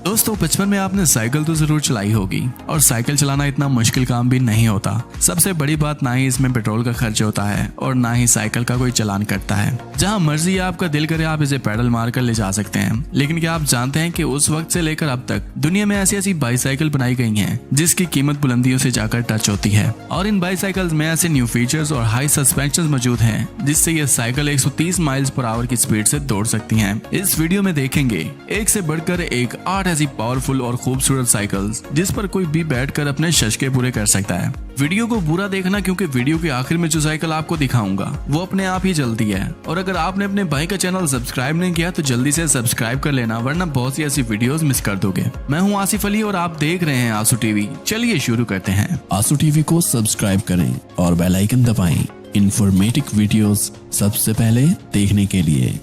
दोस्तों बचपन में आपने साइकिल तो जरूर चलाई होगी और साइकिल चलाना इतना मुश्किल काम भी नहीं होता। सबसे बड़ी बात ना ही इसमें पेट्रोल का खर्च होता है और ना ही साइकिल का कोई चालान कटता है। जहां मर्जी आपका दिल करे आप इसे पैडल मारकर ले जा सकते हैं। लेकिन क्या आप जानते हैं कि उस वक्त से लेकर अब तक दुनिया में ऐसी ऐसी बाईसाइकिल बनाई गई हैं जिसकी कीमत बुलंदियों से जाकर टच होती है और इन बाईसाइकिल्स में ऐसे न्यू फीचर्स और हाई सस्पेंशन मौजूद हैं जिससे ये साइकिल 130 माइल्स पर आवर की स्पीड से दौड़ सकती हैं। इस वीडियो में देखेंगे एक से बढ़कर एक 8 ऐसी पावरफुल और खूबसूरत साइकिल्स जिस पर कोई भी बैठकर अपने शशके पूरे कर सकता है। वीडियो को पूरा देखना क्योंकि वीडियो के आखिर में जो साइकिल आपको दिखाऊंगा वो अपने आप ही चलती है। और अगर आपने अपने भाई का चैनल सब्सक्राइब नहीं किया तो जल्दी से सब्सक्राइब कर लेना वरना बहुत सी ऐसी वीडियोस मिस कर दोगे। मैं हूं आसिफ अली और आप देख रहे हैं आंसू टीवी। चलिए शुरू करते हैं। आंसू टीवी को सब्सक्राइब करें और बेल आइकन दबाएं इंफॉर्मेटिव वीडियोस सबसे पहले देखने के लिए।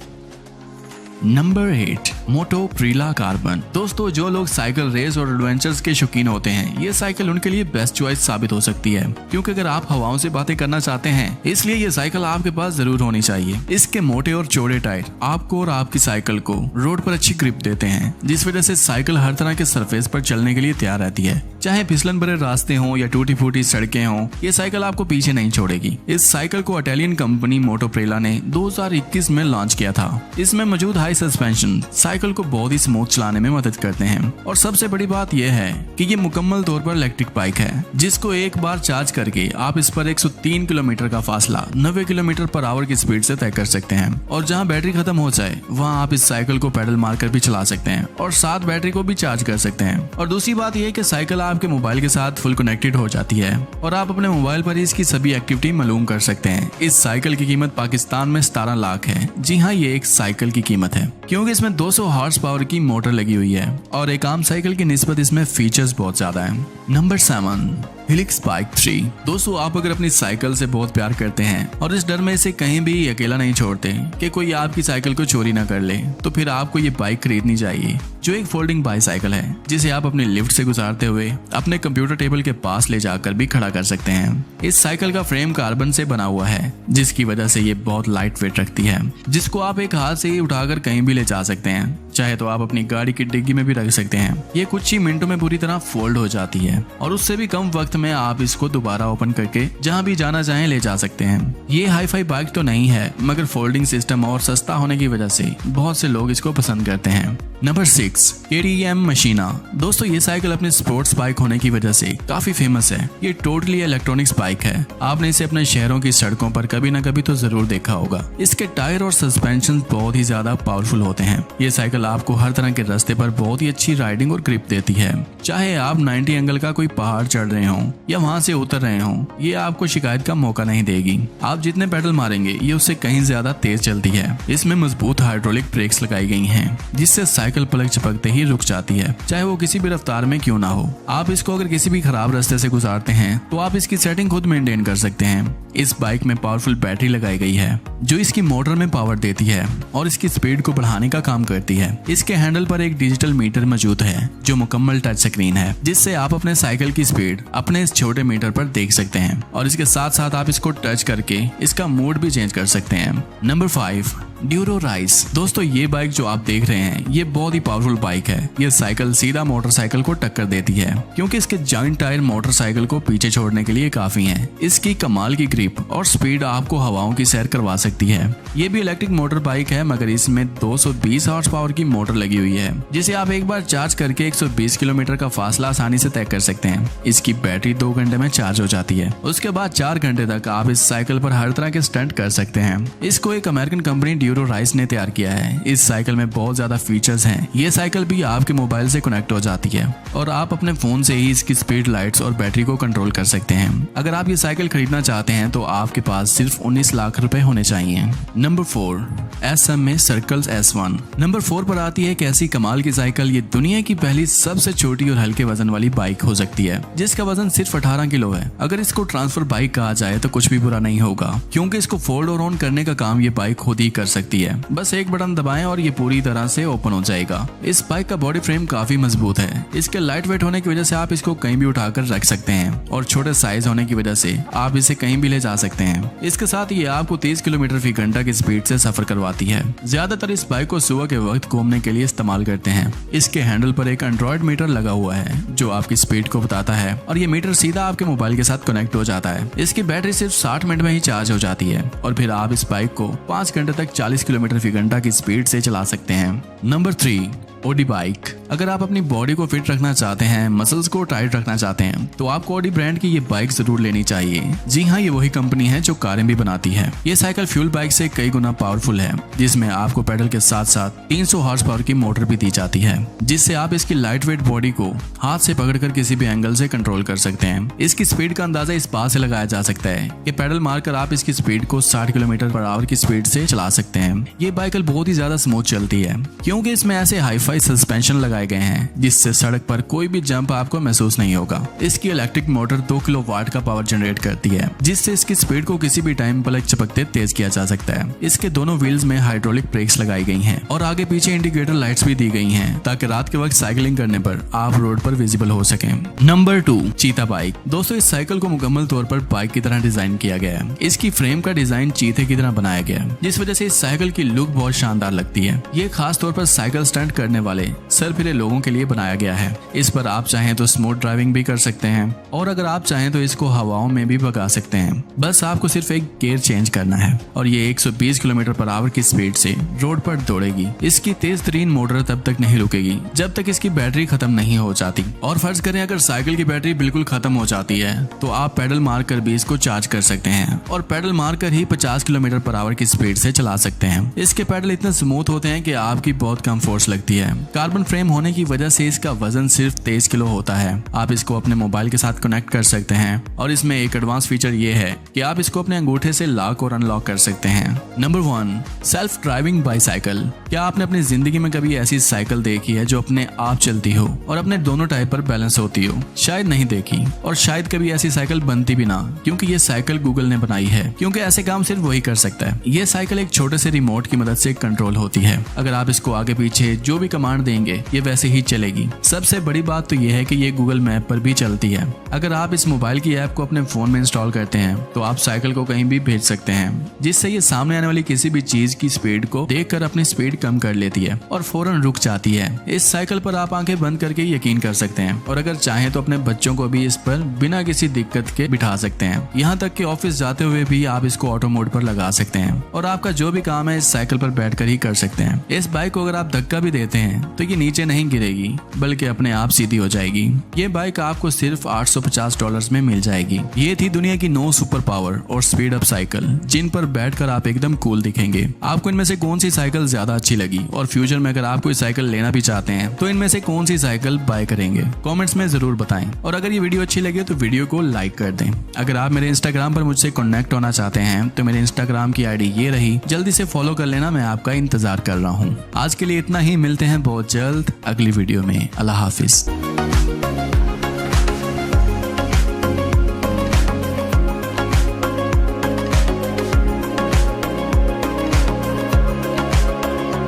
नंबर 8 मोटो प्रीला कार्बन। दोस्तों जो लोग साइकिल रेस और एडवेंचर्स के शौकीन होते हैं ये साइकिल उनके लिए बेस्ट चॉइस साबित हो सकती है क्योंकि अगर आप हवाओं से बातें करना चाहते हैं इसलिए ये साइकिल आपके पास जरूर होनी चाहिए। इसके मोटे और चौड़े टायर आपको और आपकी साइकिल को रोड पर अच्छी ग्रिप देते हैं जिस वजह से साइकिल हर तरह के सरफेस पर चलने के लिए तैयार रहती है। चाहे फिसलन भरे रास्ते हों या टूटी फूटी सड़कें हों ये साइकिल आपको पीछे नहीं छोड़ेगी। इस साइकिल को इटालियन कंपनी मोटो प्रीला ने 2021 में लॉन्च किया था। इसमें मौजूद हाई सस्पेंशन साइकिल को बहुत ही स्मूथ चलाने में मदद करते हैं और सबसे बड़ी बात यह है कि ये मुकम्मल तौर पर इलेक्ट्रिक बाइक है जिसको एक बार चार्ज करके आप इस पर 103 किलोमीटर का फासला 90 किलोमीटर पर आवर की स्पीड से तय कर सकते हैं। और जहां बैटरी खत्म हो जाए वहां आप इस साइकिल को पैडल मारकर भी चला सकते हैं और साथ बैटरी को भी चार्ज कर सकते हैं। और दूसरी बात यह कि साइकिल आपके मोबाइल के साथ फुल कनेक्टेड हो जाती है और आप अपने मोबाइल पर इसकी सभी एक्टिविटी मालूम कर सकते हैं। इस साइकिल की कीमत पाकिस्तान में 17 लाख है। जी हाँ, ये एक साइकिल की कीमत है क्योंकि इसमें 200 हॉर्स पावर की मोटर लगी हुई है और एक आम साइकिल की निस्बत इसमें फीचर्स बहुत ज्यादा है। नंबर 7 हिलिक्स बाइक 3। दोस्तों आप अगर अपनी साइकिल से बहुत प्यार करते हैं और इस डर में इसे कहीं भी अकेला नहीं छोड़ते कि कोई आपकी साइकिल को चोरी ना कर ले तो फिर आपको ये बाइक खरीदनी चाहिए जो एक फोल्डिंग बाईसाइकिल है जिसे आप अपने लिफ्ट से गुजारते हुए अपने कंप्यूटर टेबल के पास ले जाकर भी खड़ा कर सकते हैं। इस साइकिल का फ्रेम कार्बन से बना हुआ है जिसकी वजह से ये बहुत लाइट वेट रखती है जिसको आप एक हाथ से ही उठाकर कहीं भी ले जा सकते हैं। चाहे तो आप अपनी गाड़ी की डिग्गी में भी रख सकते हैं। ये कुछ ही मिनटों में पूरी तरह फोल्ड हो जाती है और उससे भी कम वक्त में आप इसको दोबारा ओपन करके जहां भी जाना चाहें ले जा सकते हैं। ये हाई फाई बाइक तो नहीं है मगर फोल्डिंग सिस्टम और सस्ता होने की वजह से बहुत से लोग इसको पसंद करते हैं। नंबर 6 KTM मशीना। दोस्तों ये साइकिल अपने स्पोर्ट्स बाइक होने की वजह से काफी फेमस है। ये टोटली इलेक्ट्रॉनिक्स बाइक है। आपने इसे अपने शहरों की सड़कों पर कभी ना कभी तो जरूर देखा होगा। इसके टायर और सस्पेंशन बहुत ही ज्यादा पावरफुल होते हैं। ये साइकिल आपको हर तरह के रास्ते पर बहुत ही अच्छी राइडिंग और ग्रिप देती है। चाहे आप 90 एंगल का कोई पहाड़ चढ़ रहे हो या वहां से उतर रहे हो ये आपको शिकायत का मौका नहीं देगी। आप जितने पेडल मारेंगे ये उससे कहीं ज्यादा तेज चलती है। इसमें मजबूत हाइड्रोलिक ब्रेक्स लगाई गई हैं जिससे साइकिल पलक झपकते ही रुक जाती है चाहे वो किसी भी रफ्तार में क्यों ना हो। आप इसको अगर किसी भी खराब रास्ते से गुजारते हैं तो आप इसकी सेटिंग खुद मेंटेन कर सकते हैं। इस बाइक में पावरफुल बैटरी लगाई गई है जो इसकी मोटर में पावर देती है और इसकी स्पीड को बढ़ाने का काम करती है। इसके हैंडल पर एक डिजिटल मीटर मौजूद है जो मुकम्मल टच स्क्रीन है जिससे आप अपने साइकिल की स्पीड अपने इस छोटे मीटर पर देख सकते हैं और इसके साथ साथ आप इसको टच करके इसका मोड भी चेंज कर सकते हैं। Number 5 Duro rice. दोस्तों ये बाइक जो आप देख रहे हैं ये बहुत ही पावरफुल बाइक है। ये साइकिल सीधा मोटरसाइकिल को टक्कर देती है क्योंकि इसके जॉइंट टायर मोटरसाइकिल को पीछे छोड़ने के लिए काफी हैं। इसकी कमाल की ग्रिप और स्पीड आपको हवाओं की सैर करवा सकती है। ये भी इलेक्ट्रिक मोटर बाइक है मगर इसमें 220 हॉर्स पावर की मोटर लगी हुई है जिसे आप एक बार चार्ज करके 120 किलोमीटर का फासला आसानी से तय कर सकते हैं। इसकी बैटरी 2 घंटे में चार्ज हो जाती है। उसके बाद 4 घंटे तक आप इस साइकिल पर हर तरह के स्टंट कर सकते हैं। इसको एक अमेरिकन कंपनी ड्यूरो राइस ने तैयार किया है। इस साइकिल में बहुत ज्यादा फीचर्स हैं। ये साइकिल भी आपके मोबाइल से कनेक्ट हो जाती है और आप अपने फोन से ही इसकी स्पीड, लाइट्स और बैटरी को कंट्रोल कर सकते हैं। अगर आप ये साइकिल खरीदना चाहते हैं तो आपके पास सिर्फ 19 लाख रुपए होने चाहिए। Number 4 SMA circles S1। Number 4 पर आती है एक ऐसी कमाल की साइकिल। ये दुनिया की पहली सबसे छोटी और हल्के वजन वाली बाइक हो सकती है जिसका वजन सिर्फ 18 किलो है। अगर इसको ट्रांसफर बाइक कहा जाए तो कुछ भी बुरा नहीं होगा क्योंकि इसको फोल्ड और ऑन करने का काम ये बाइक खुद ही कर सकती है। बस एक बटन दबाएं और ये पूरी तरह से ओपन हो जाएगा। इस बाइक का बॉडी फ्रेम काफी मजबूत है। इसके लाइट वेट होने की वजह से आप इसको कहीं भी उठाकर रख सकते हैं और छोटे साइज होने की वजह से आप इसे कहीं भी ले जा सकते हैं। इसके साथ ये आपको 30 किलोमीटर फी घंटा की स्पीड से सफर करवाती है। ज्यादातर इस बाइक को सुबह के वक्त घूमने के लिए इस्तेमाल करते हैं। इसके हैंडल पर एक एंड्रॉइड मीटर लगा हुआ है जो आपकी स्पीड को बताता है और ये मीटर सीधा आपके मोबाइल के साथ कनेक्ट हो जाता है। इसकी बैटरी सिर्फ 60 मिनट में ही चार्ज हो जाती है और फिर आप इस बाइक को 5 घंटे तक 40 किलोमीटर फी घंटा की स्पीड से चला सकते हैं। नंबर 3, ओडी बाइक। अगर आप अपनी बॉडी को फिट रखना चाहते हैं, मसल्स को टाइट रखना चाहते हैं, तो आपको ओडी ब्रांड की ये बाइक जरूर लेनी चाहिए। जी हाँ, ये वही कंपनी है जो कारें भी बनाती है। ये साइकिल फ्यूल बाइक से कई गुना पावरफुल है, जिसमें आपको पेडल के साथ साथ 300 हॉर्स पावर की मोटर भी दी जाती है, जिससे आप इसकी लाइट वेट बॉडी को हाथ से पकड़कर किसी भी एंगल से कंट्रोल कर सकते हैं। इसकी स्पीड का अंदाजा इस बात से लगाया जा सकता है कि पेडल मारकर आप इसकी स्पीड को 60 किलोमीटर पर आवर की स्पीड से चला सकते हैं। ये बाइक बहुत ही ज्यादा स्मूथ चलती है क्योंकि इसमें ऐसे हाईफाई सस्पेंशन लगाए गए हैं जिससे सड़क पर कोई भी जंप आपको महसूस नहीं होगा। इसकी इलेक्ट्रिक मोटर 2 किलोवाट का पावर जनरेट करती है, जिससे इसकी स्पीड को किसी भी टाइम पलक झपकते तेज किया जा सकता है। इसके दोनों व्हील्स में हाइड्रोलिक ब्रेक्स लगाई गई हैं और आगे पीछे इंडिकेटर लाइट्स भी दी गई हैं ताकि रात के वक्त साइकिलिंग करने पर आप रोड पर विजिबल हो सके। नंबर 2, चीता बाइक। दोस्तों, इस साइकिल को मुकम्मल तौर पर बाइक की तरह डिजाइन किया गया है। इसकी फ्रेम का डिजाइन चीते की तरह बनाया गया है, जिस वजह से इस साइकिल की लुक बहुत शानदार लगती है। ये खास तौर पर साइकिल स्टंट करने वाले सरफिरे लोगों के लिए बनाया गया है। इस पर आप चाहें तो स्मूथ ड्राइविंग भी कर सकते हैं और अगर आप चाहें तो इसको हवाओं में भी भगा सकते हैं। बस आपको सिर्फ एक गियर चेंज करना है और ये 120 किलोमीटर पर आवर की स्पीड से रोड पर दौड़ेगी। इसकी तेज तरीन मोटर तब तक नहीं रुकेगी जब तक इसकी बैटरी खत्म नहीं हो जाती। और फर्ज करें अगर साइकिल की बैटरी बिल्कुल खत्म हो जाती है तो आप पैडल मारकर भी इसको चार्ज कर सकते हैं और पैडल मारकर ही 50 किलोमीटर पर आवर की स्पीड से चला सकते हैं। इसके पैडल इतने स्मूथ होते हैं कि आपकी बहुत कम फोर्स लगती है। कार्बन फ्रेम होने की वजह से इसका वजन सिर्फ 23 किलो होता है। आप इसको अपने मोबाइल के साथ कनेक्ट कर सकते हैं और इसमें एक एडवांस फीचर ये है कि आप इसको अपने अंगूठे से लॉक और अनलॉक कर सकते हैं। Number 1, self driving bicycle. क्या आपने अपनी जिंदगी में कभी ऐसी साइकिल देखी है जो अपने आप चलती हो और अपने दोनों टायर पर बैलेंस होती हो? शायद नहीं देखी और शायद कभी ऐसी साइकिल बनती भी ना, क्योंकि ये साइकिल गूगल ने बनाई है, क्योंकि ऐसे काम सिर्फ वही कर सकता है। ये साइकिल एक छोटे से रिमोट की मदद से कंट्रोल होती है। अगर आप इसको आगे पीछे जो भी कमांड देंगे ये वैसे ही चलेगी। सबसे बड़ी बात तो ये है कि ये गूगल मैप पर भी चलती है। अगर आप इस मोबाइल की ऐप को अपने फोन में इंस्टॉल करते हैं तो आप साइकिल को कहीं भी भेज सकते हैं, जिससे ये सामने आने वाली किसी भी चीज की स्पीड को देखकर अपनी स्पीड कम कर लेती है और फौरन रुक जाती है। इस साइकिल पर आप आंखें बंद करके यकीन कर सकते हैं और अगर चाहें तो अपने बच्चों को भी इस पर बिना किसी दिक्कत के बिठा सकते हैं। यहाँ तक कि ऑफिस जाते हुए भी आप इसको ऑटो मोड पर लगा सकते हैं और आपका जो भी काम है इस साइकिल पर बैठकर ही कर सकते हैं। इस बाइक को अगर आप धक्का भी देते हैं तो ये नीचे नहीं गिरेगी बल्कि अपने आप सीधी हो जाएगी। ये बाइक आपको सिर्फ $850 में मिल जाएगी। ये थी दुनिया की 9 सुपर पावर और स्पीड अप साइकिल जिन पर बैठकर आप एकदम कूल दिखेंगे। आपको इनमें से कौन सी साइकिल ज्यादा अच्छी लगी और फ्यूचर में अगर आप कोई साइकिल लेना भी चाहते हैं तो इनमें से कौन सी साइकिल बाय करेंगे? कमेंट्स में जरूर बताएं और अगर ये वीडियो अच्छी लगे तो वीडियो को लाइक कर दें। अगर आप मेरे इंस्टाग्राम पर मुझसे कनेक्ट होना चाहते हैं तो मेरे इंस्टाग्राम की आईडी ये रही, जल्दी से फॉलो कर लेना, मैं आपका इंतजार कर रहा हूँ। आज के लिए इतना ही, मिलते हैं बहुत जल्द अगली वीडियो में। अल्लाह हाफिज।